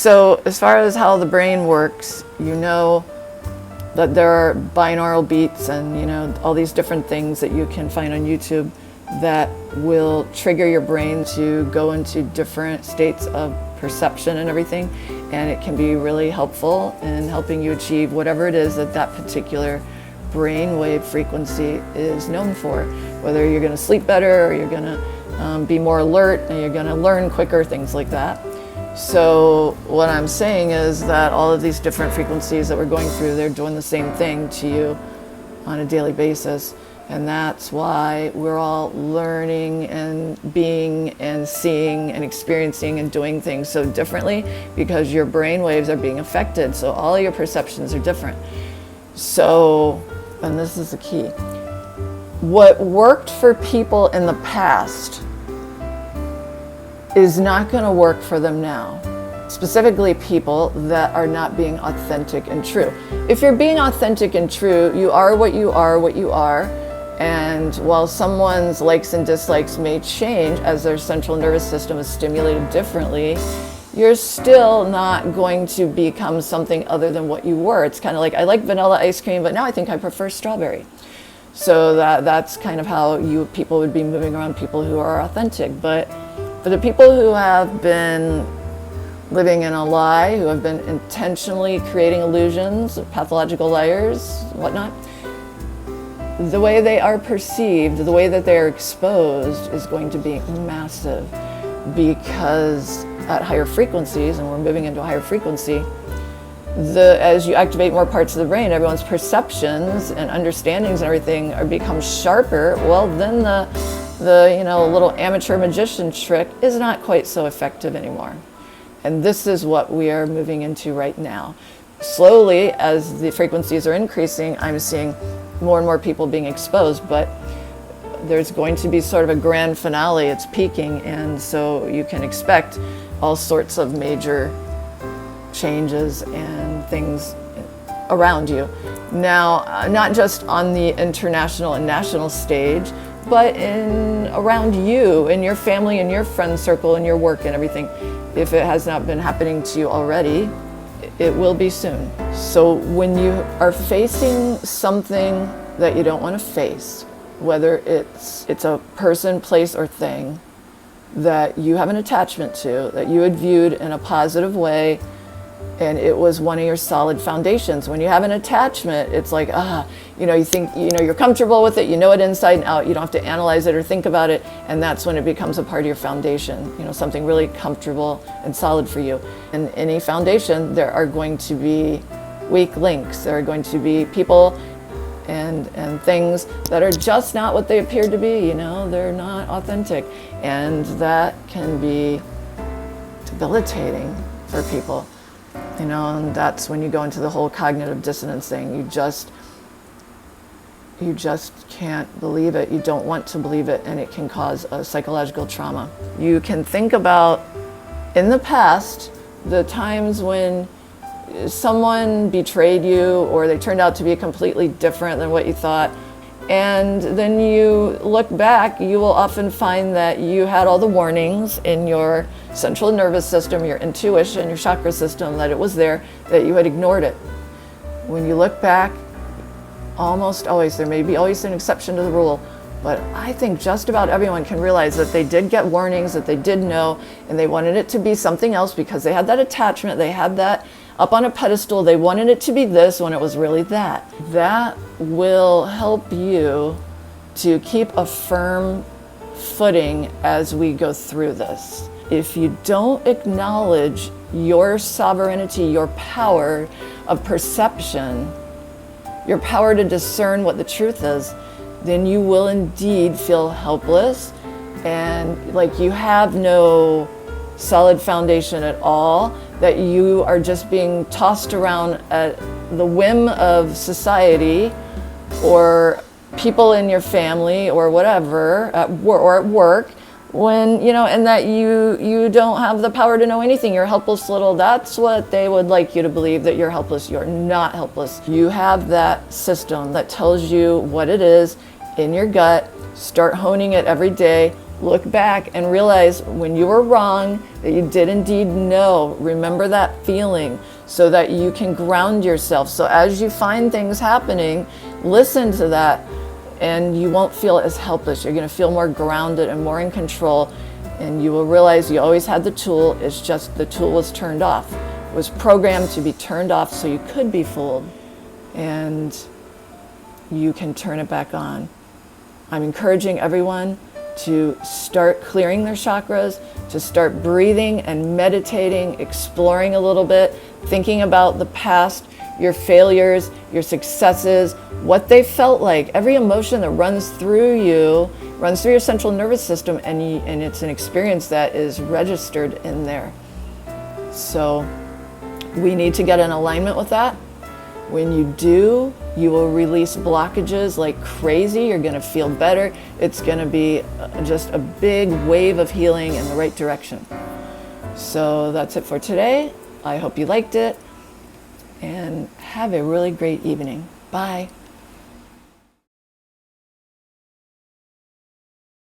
So as far as how the brain works, you know that there are binaural beats and all these different things that you can find on YouTube that will trigger your brain to go into different states of perception and everything, and it can be really helpful in helping you achieve whatever it is that that particular brainwave frequency is known for. Whether you're going to sleep better, or you're going to be more alert, and you're going to learn quicker, things like that. So what I'm saying is that all of these different frequencies that we're going through, they're doing the same thing to you on a daily basis. And that's why we're all learning and being and seeing and experiencing and doing things so differently, because your brain waves are being affected. So all your perceptions are different. So, and this is the key, what worked for people in the past is not going to work for them now. Specifically people that are not being authentic and true. If you're being authentic and true, you are what you are. And while someone's likes and dislikes may change as their central nervous system is stimulated differently, you're still not going to become something other than what you were. It's kind of like, I like vanilla ice cream, but now I think I prefer strawberry. So that's kind of how people would be moving around, people who are authentic. But for the people who have been living in a lie, who have been intentionally creating illusions, pathological liars, whatnot, the way they are perceived, the way that they're exposed is going to be massive, because at higher frequencies, and we're moving into a higher frequency, as you activate more parts of the brain, everyone's perceptions and understandings and everything become sharper. Well, then the little amateur magician trick is not quite so effective anymore. And this is what we are moving into right now. Slowly, as the frequencies are increasing, I'm seeing more and more people being exposed, but there's going to be sort of a grand finale. It's peaking, and so you can expect all sorts of major changes and things around you. Now, not just on the international and national stage, but around you, in your family, in your friend circle, in your work and everything. If it has not been happening to you already, it will be soon. So when you are facing something that you don't want to face, whether it's a person, place, or thing that you have an attachment to, that you had viewed in a positive way, and it was one of your solid foundations. When you have an attachment, it's like, you think, you're comfortable with it, you know it inside and out, you don't have to analyze it or think about it, and that's when it becomes a part of your foundation, something really comfortable and solid for you. In any foundation, there are going to be weak links, there are going to be people and things that are just not what they appear to be, they're not authentic, and that can be debilitating for people. And that's when you go into the whole cognitive dissonance thing. You just can't believe it. You don't want to believe it, and it can cause a psychological trauma. You can think about, in the past, the times when someone betrayed you, or they turned out to be completely different than what you thought, and then you look back, you will often find that you had all the warnings in your central nervous system, your intuition, your chakra system, that it was there, that you had ignored it. When you look back, almost always, there may be always an exception to the rule, but I think just about everyone can realize that they did get warnings, that they did know, and they wanted it to be something else because they had that attachment, they had that up on a pedestal, they wanted it to be this when it was really that. That will help you to keep a firm footing as we go through this. If you don't acknowledge your sovereignty, your power of perception, your power to discern what the truth is, then you will indeed feel helpless and like you have no solid foundation at all, that you are just being tossed around at the whim of society or people in your family or whatever, or at work, when, and that you don't have the power to know anything. You're helpless little. That's what they would like you to believe, that you're helpless. You're not helpless. You have that system that tells you what it is, in your gut, start honing it every day, look back and realize when you were wrong that you did indeed know. Remember that feeling so that you can ground yourself. So as you find things happening, listen to that and you won't feel as helpless. You're going to feel more grounded and more in control, and you will realize you always had the tool. It's just the tool was turned off. It was programmed to be turned off so you could be fooled, and you can turn it back on. I'm encouraging everyone to start clearing their chakras, to start breathing and meditating, exploring a little bit, thinking about the past, your failures, your successes, what they felt like. Every emotion that runs through you, runs through your central nervous system, and it's an experience that is registered in there. So we need to get in alignment with that. When you do, you will release blockages like crazy. You're going to feel better. It's going to be just a big wave of healing in the right direction. So that's it for today. I hope you liked it, and have a really great evening. Bye.